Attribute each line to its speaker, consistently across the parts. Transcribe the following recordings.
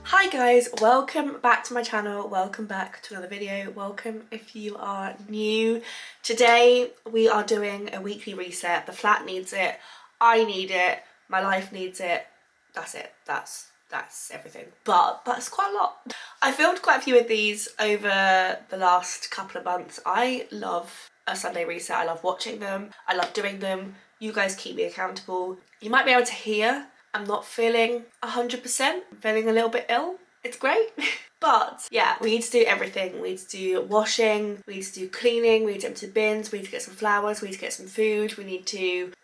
Speaker 1: Hi guys, welcome back to my channel, welcome back to another video, welcome if you are new. Today we are doing a weekly reset. The flat needs it, I need it, my life needs it, that's it, that's everything, but that's quite a lot. I filmed quite a few of these over the last couple of months. I love a Sunday reset, I love watching them, I love doing them. You guys keep me accountable. You might be able to hear I'm not feeling 100%, I'm feeling a little bit ill. It's great. But yeah, we need to do everything. We need to do washing, we need to do cleaning, we need to empty bins, we need to get some flowers, we need to get some food,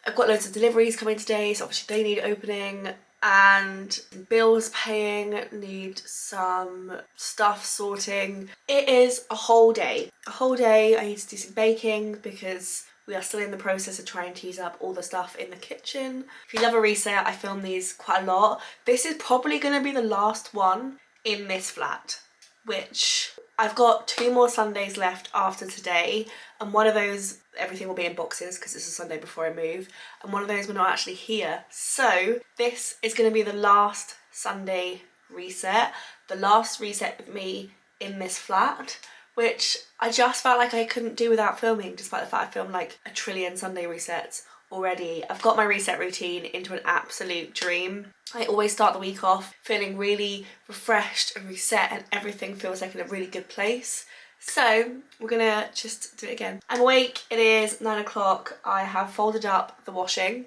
Speaker 1: I've got loads of deliveries coming today, so obviously they need opening, and bills paying, need some stuff sorting. It is a whole day. I need to do some baking because we are still in the process of trying to use up all the stuff in the kitchen. If you love a reset, I film these quite a lot. This is probably going to be the last one in this flat, which I've got 2 more Sundays left after today, and one of those everything will be in boxes because it's a Sunday before I move, and one of those we're not actually here. So this is going to be the last Sunday reset, the last reset with me in this flat, which I just felt like I couldn't do without filming, despite the fact I filmed like a trillion Sunday resets already. I've got my reset routine into an absolute dream. I always start the week off feeling really refreshed and reset, and everything feels like in a really good place. So we're gonna just do it again. I'm awake, it is 9 o'clock. I have folded up the washing.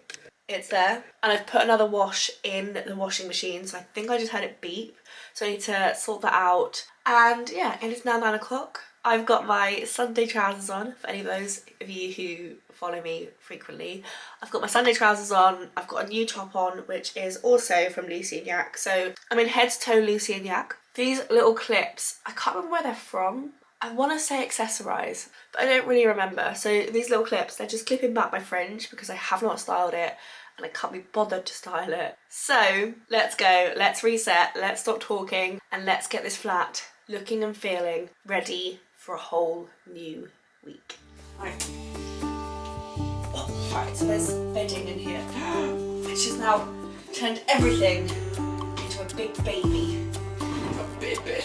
Speaker 1: It's there. And I've put another wash in the washing machine, so I think I just heard it beep. So I need to sort that out. And yeah, it is now 9 o'clock. I've got my Sunday trousers on, for any of those of you who follow me frequently. I've got my Sunday trousers on, I've got a new top on, which is also from Lucy & Yak. So I'm in head to toe Lucy & Yak. These little clips, I can't remember where they're from. I want to say Accessorize, but I don't really remember. So these little clips, they're just clipping back my fringe because I have not styled it and I can't be bothered to style it. So let's go, let's reset, let's stop talking, and let's get this flat looking and feeling ready for a whole new week. Right. Oh, right, so there's bedding in here, which has now turned everything into a big baby. A baby.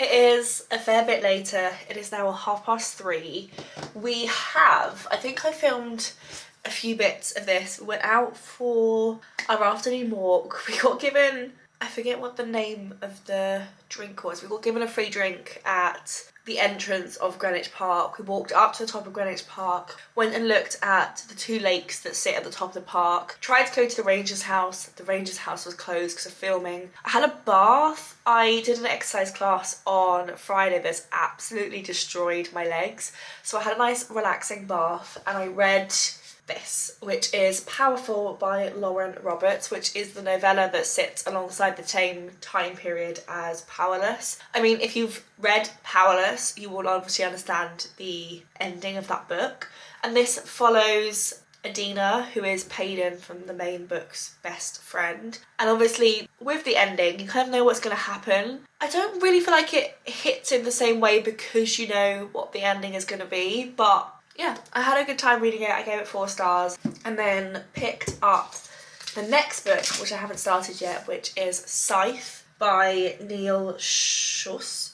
Speaker 1: It is a fair bit later. It is now 3:30. We have, I think I filmed a few bits of this. We went out for our afternoon walk. We got given, I forget what the name of the drink was. We got given a free drink at the entrance of Greenwich Park. We walked up to the top of Greenwich Park, went and looked at the 2 lakes that sit at the top of the park, tried to go to the Ranger's house. The Ranger's house was closed because of filming. I had a bath. I did an exercise class on Friday that's absolutely destroyed my legs. So I had a nice relaxing bath and I read this, which is Powerful by Lauren Roberts, which is the novella that sits alongside the same time period as Powerless. I mean, if you've read Powerless, you will obviously understand the ending of that book. And this follows Adina, who is Payden from the main book's best friend. And obviously, with the ending, you kind of know what's going to happen. I don't really feel like it hits in the same way because you know what the ending is going to be, but yeah, I had a good time reading it. I gave it 4 stars, and then picked up the next book, which I haven't started yet, which is Scythe by Neil Shusterman.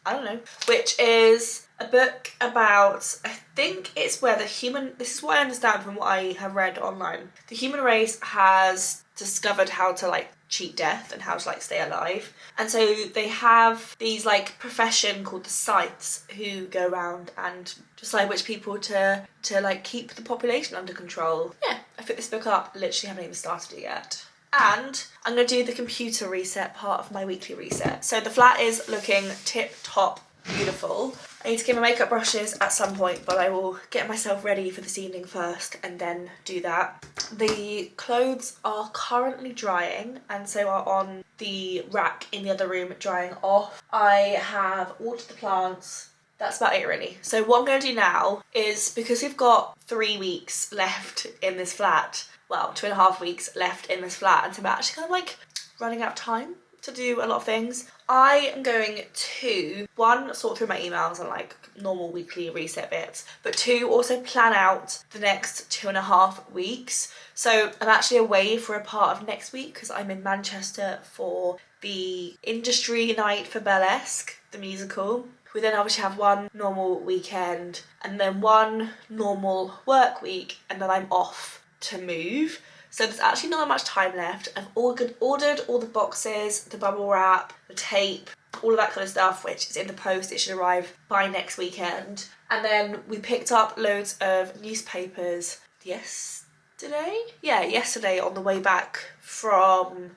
Speaker 1: I don't know, which is a book about, I think it's where this is what I understand from what I have read online. The human race has discovered how to like cheat death and how to like stay alive. And so they have these like profession called the scythes who go around and decide which people to like keep the population under control. Yeah, I picked this book up, literally haven't even started it yet. And I'm going to do the computer reset part of my weekly reset. So the flat is looking tip-top beautiful. I need to get my makeup brushes at some point, but I will get myself ready for this evening first and then do that. The clothes are currently drying and so are on the rack in the other room drying off. I have watered the plants. That's about it really. So what I'm going to do now is, because we've got 3 weeks left in this flat, well, 2.5 weeks left in this flat, and so I'm actually kind of like running out of time to do a lot of things. I am going to, 1, sort through my emails and like normal weekly reset bits, but 2, also plan out the next 2.5 weeks. So I'm actually away for a part of next week because I'm in Manchester for the industry night for Burlesque, the musical. We then obviously have 1 normal weekend and then 1 normal work week, and then I'm off to move. So there's actually not that much time left. I've ordered all the boxes, the bubble wrap, the tape, all of that kind of stuff, which is in the post. It should arrive by next weekend. And then we picked up loads of newspapers yesterday? Yeah, yesterday on the way back from...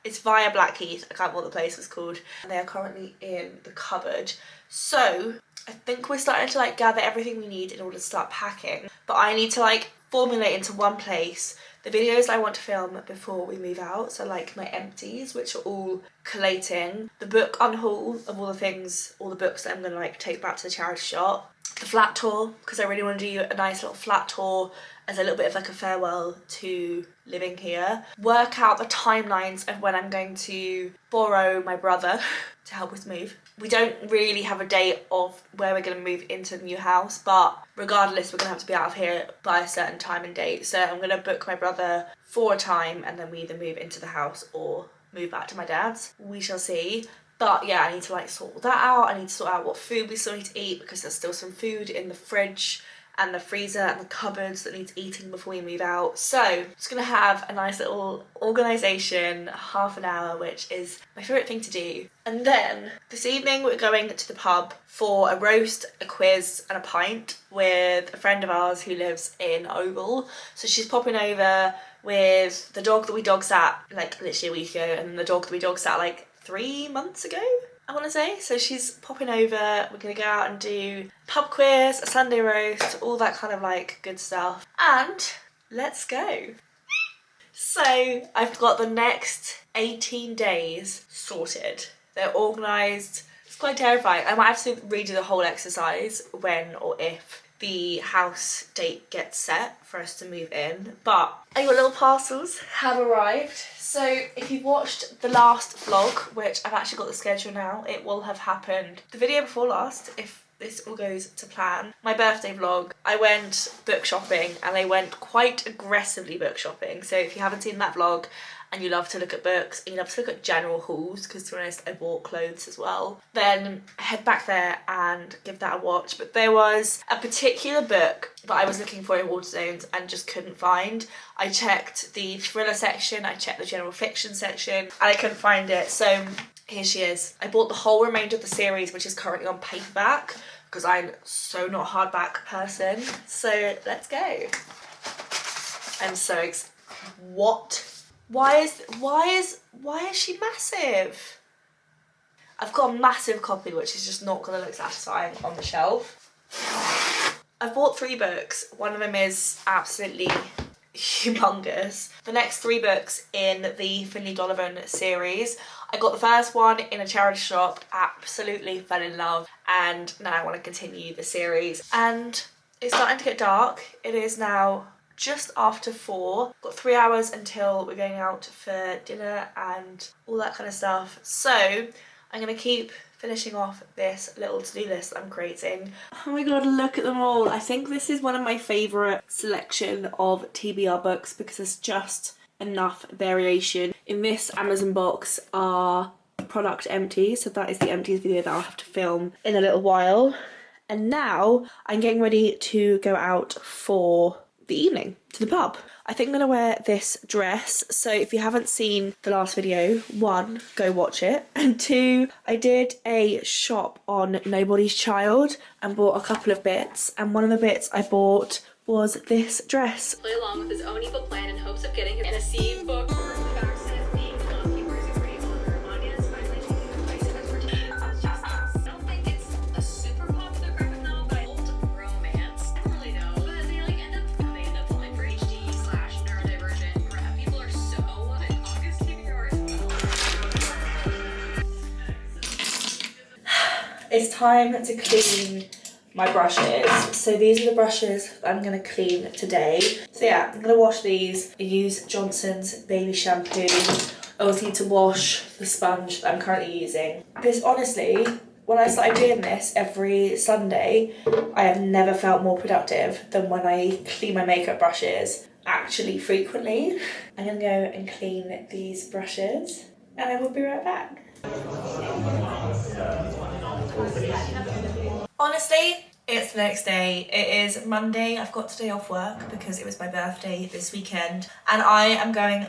Speaker 1: It's via Blackheath, I can't remember what the place was called. And they are currently in the cupboard. So I think we're starting to like gather everything we need in order to start packing. But I need to like formulate into one place the videos I want to film before we move out. So like my empties, which are all collating. The book unhaul of all the things, all the books that I'm gonna like take back to the charity shop. The flat tour, because I really want to do a nice little flat tour as a little bit of like a farewell to living here. Work out the timelines of when I'm going to borrow my brother to help us move. We don't really have a date of where we're going to move into the new house, but regardless we're going to have to be out of here by a certain time and date. So I'm going to book my brother for a time and then we either move into the house or move back to my dad's. We shall see. But yeah, I need to like sort that out. I need to sort out what food we still need to eat because there's still some food in the fridge and the freezer and the cupboards that needs eating before we move out. So I'm just gonna have a nice little organisation, half an hour, which is my favourite thing to do. And then this evening we're going to the pub for a roast, a quiz and a pint with a friend of ours who lives in Oval. So she's popping over with the dog that we dog sat like literally a week ago, and the dog that we dog sat like 3 months ago, I want to say. So she's popping over, we're going to go out and do pub quiz, a Sunday roast, all that kind of like good stuff. And let's go. So I've got the next 18 days sorted. They're organised. It's quite terrifying. I might have to redo the whole exercise when or if the house date gets set for us to move in. But your little parcels have arrived. So if you've watched the last vlog, which I've actually got the schedule now, it will have happened the video before last, if this all goes to plan. My birthday vlog, I went book shopping and I went quite aggressively book shopping. So if you haven't seen that vlog and you love to look at books and you love to look at general hauls, because to be honest I bought clothes as well, then head back there and give that a watch. But there was a particular book that I was looking for in Waterstones and just couldn't find. I checked the thriller section, I checked the general fiction section, and I couldn't find it. So here she is. I bought the whole remainder of the series, which is currently on paperback because I'm so not a hardback person. So let's go. I'm so excited. What? Why is she massive? I've got a massive copy which is just not going to look satisfying on the shelf. I've bought 3 books. One of them is absolutely humongous. The next 3 books in the Finley Donovan series. I got the first one in a charity shop, absolutely fell in love, and now I want to continue the series. And it's starting to get dark. It is now just after 4. Got 3 hours until we're going out for dinner and all that kind of stuff. So I'm gonna keep finishing off this little to-do list I'm creating. Oh my god, look at them all. I think this is one of my favourite selection of TBR books because there's just enough variation. In this Amazon box are product empty, so that is the empties video that I'll have to film in a little while. And now I'm getting ready to go out for the evening to the pub. I think I'm gonna wear this dress. So if you haven't seen the last video, 1, go watch it, and 2, I did a shop on Nobody's Child and bought a couple of bits, and one of the bits I bought was this dress.
Speaker 2: Play along with his own evil plan in hopes of getting him in a seed book.
Speaker 1: It's time to clean my brushes. So these are the brushes that I'm gonna clean today. So yeah, I'm gonna wash these. I use Johnson's baby shampoo. I also need to wash the sponge that I'm currently using. This, honestly, when I started doing this every Sunday, I have never felt more productive than when I clean my makeup brushes actually frequently. I'm gonna go and clean these brushes and I will be right back. Honestly, it's the next day. It is Monday. I've got today off work because it was my birthday this weekend, and I am going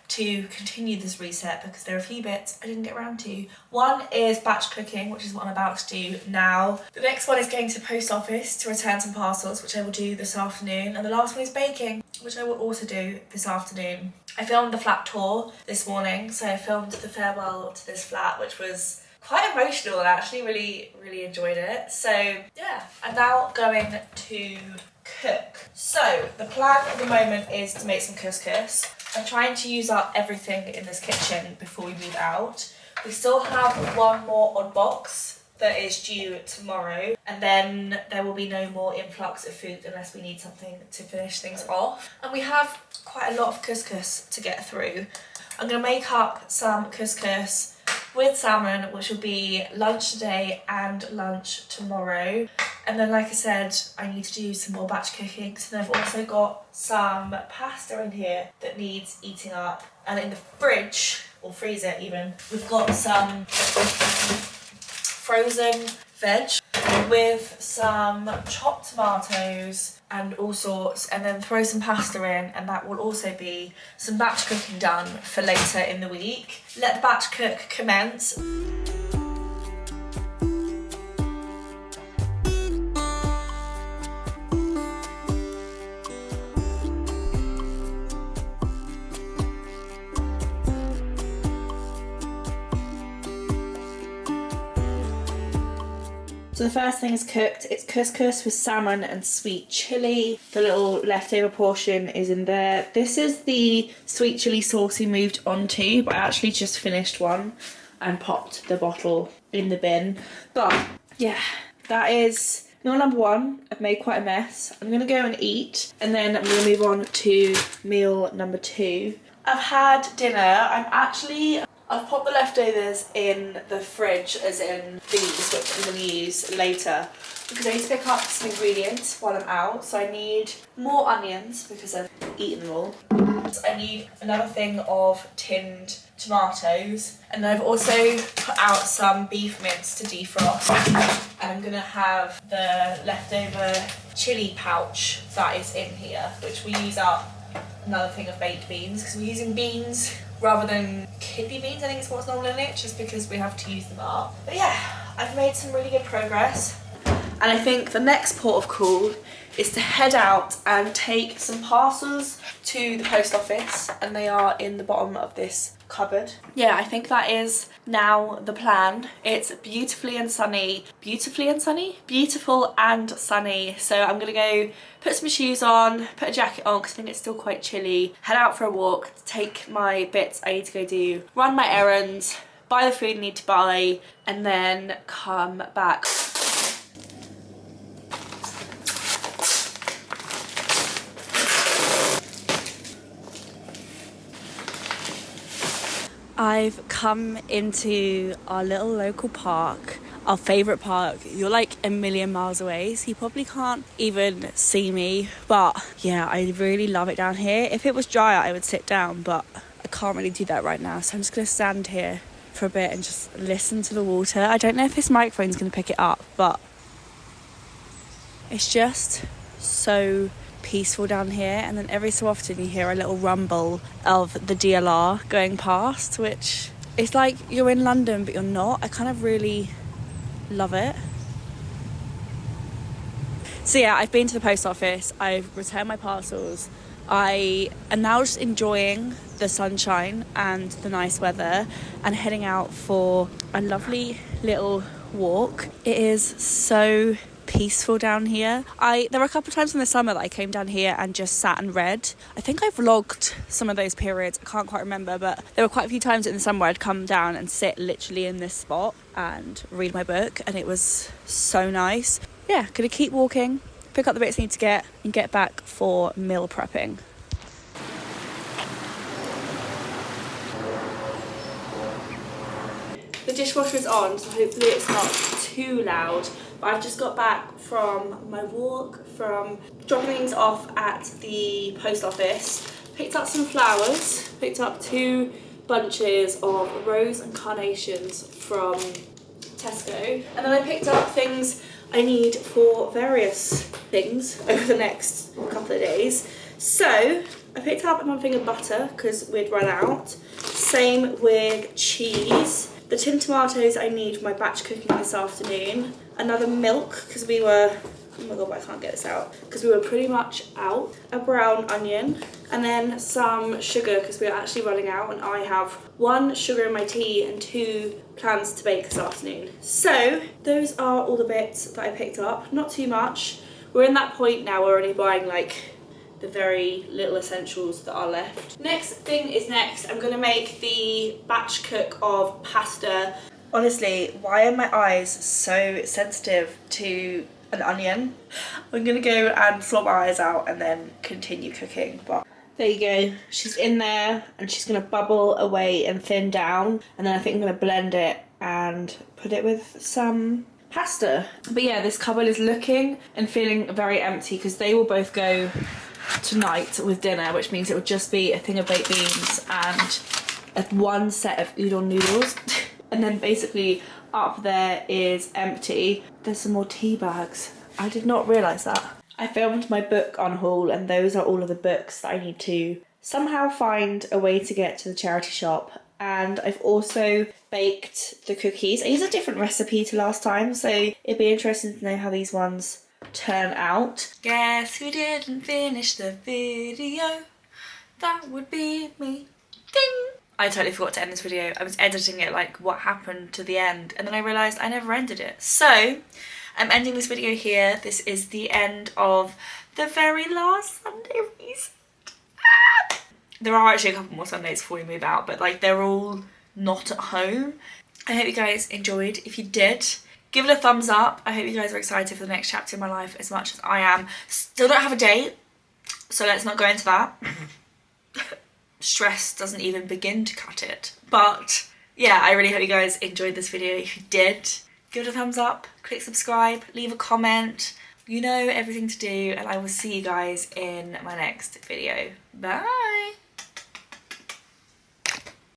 Speaker 1: to continue this reset because there are a few bits I didn't get around to. One is batch cooking, which is what I'm about to do now. The next one is going to the post office to return some parcels, which I will do this afternoon. And the last one is baking, which I will also do this afternoon. I filmed the flat tour this morning, so I filmed the farewell to this flat, which was quite emotional, and I actually really enjoyed it. So yeah, I'm now going to cook. So the plan at the moment is to make some couscous. I'm trying to use up everything in this kitchen before we move out. We still have one more odd box that is due tomorrow, and then there will be no more influx of food unless we need something to finish things off. And we have quite a lot of couscous to get through. I'm gonna make up some couscous with salmon, which will be lunch today and lunch tomorrow. And then, like I said, I need to do some more batch cooking. So then I've also got some pasta in here that needs eating up. And in the fridge, or freezer even, we've got some frozen veg with some chopped tomatoes and all sorts, and then throw some pasta in, and that will also be some batch cooking done for later in the week. Let the batch cook commence. So the first thing is cooked. It's couscous with salmon and sweet chilli. The little leftover portion is in there. This is the sweet chilli sauce we moved on to, but I actually just finished one and popped the bottle in the bin. But yeah, that is meal number 1. I've made quite a mess. I'm gonna go and eat, and then I'm gonna move on to meal number 2. I've had dinner. I've popped the leftovers in the fridge, as in these, which I'm going to use later, because I need to pick up some ingredients while I'm out. So I need more onions because I've eaten them all. I need another thing of tinned tomatoes, and then I've also put out some beef mince to defrost, and I'm going to have the leftover chilli pouch that is in here, which we use up another thing of baked beans, because we're using beans rather than kidney beans, I think is what's normally in it, just because we have to use them up. But yeah, I've made some really good progress. And I think the next port of call is to head out and take some parcels to the post office, and they are in the bottom of this cupboard. Yeah, I think that is now the plan. It's beautiful and sunny. So I'm gonna go put some shoes on, put a jacket on because I think it's still quite chilly, head out for a walk, take my bits I need to go do, run my errands, buy the food I need to buy, and then come back. I've come into our little local park, our favourite park. You're like a million miles away, so you probably can't even see me. But yeah, I really love it down here. If it was drier, I would sit down, but I can't really do that right now. So I'm just going to stand here for a bit and just listen to the water. I don't know if this microphone's going to pick it up, but it's just so peaceful down here. And then every so often you hear a little rumble of the DLR going past, which it's like you're in London but you're not. I kind of really love it. So yeah, I've been to the post office, I've returned my parcels. I am now just enjoying the sunshine and the nice weather and heading out for a lovely little walk. It is so peaceful down here. There were a couple of times in the summer that I came down here and just sat and read. I think I vlogged some of those periods, I can't quite remember, but there were quite a few times in the summer I'd come down and sit literally in this spot and read my book, and it was so nice. Yeah, gonna keep walking, pick up the bits I need to get, and get back for meal prepping. The dishwasher is on, so hopefully it's not too loud. But I've just got back from my walk, from dropping things off at the post office. Picked up some flowers, picked up 2 bunches of rose and carnations from Tesco. And then I picked up things I need for various things over the next couple of days. So I picked up another thing of butter because we'd run out. Same with cheese. The tin tomatoes I need for my batch cooking this afternoon. Another milk because we were, oh my god, but I can't get this out, because we were pretty much out. A brown onion, and then some sugar because we are actually running out, and I have 1 sugar in my tea and 2 plans to bake this afternoon. So those are all the bits that I picked up, not too much. We're in that point now, we're only buying like the very little essentials that are left. Next thing is next. I'm gonna make the batch cook of pasta. Honestly, why are my eyes so sensitive to an onion? I'm gonna go and flop my eyes out and then continue cooking. But there you go, she's in there and she's gonna bubble away and thin down, and then I think I'm gonna blend it and put it with some pasta. But yeah, this cupboard is looking and feeling very empty because they will both go tonight with dinner, which means it would just be a thing of baked beans and 1 set of udon noodles. And then basically up there is empty. There's some more tea bags. I did not realise that. I filmed my book on haul, and those are all of the books that I need to somehow find a way to get to the charity shop. And I've also baked the cookies. I used a different recipe to last time, so it'd be interesting to know how these ones turn out. Guess who didn't finish the video? That would be me. Ding! I totally forgot to end this video. I was editing it like what happened to the end, and then I realised I never ended it. So I'm ending this video here. This is the end of the very last Sunday reset. There are actually a couple more Sundays before we move out, but like they're all not at home. I hope you guys enjoyed. If you did, give it a thumbs up. I hope you guys are excited for the next chapter in my life as much as I am. Still don't have a date, so let's not go into that. Stress doesn't even begin to cut it. But yeah, I really hope you guys enjoyed this video. If you did, give it a thumbs up, click subscribe, leave a comment. You know everything to do, and I will see you guys in my next video. Bye!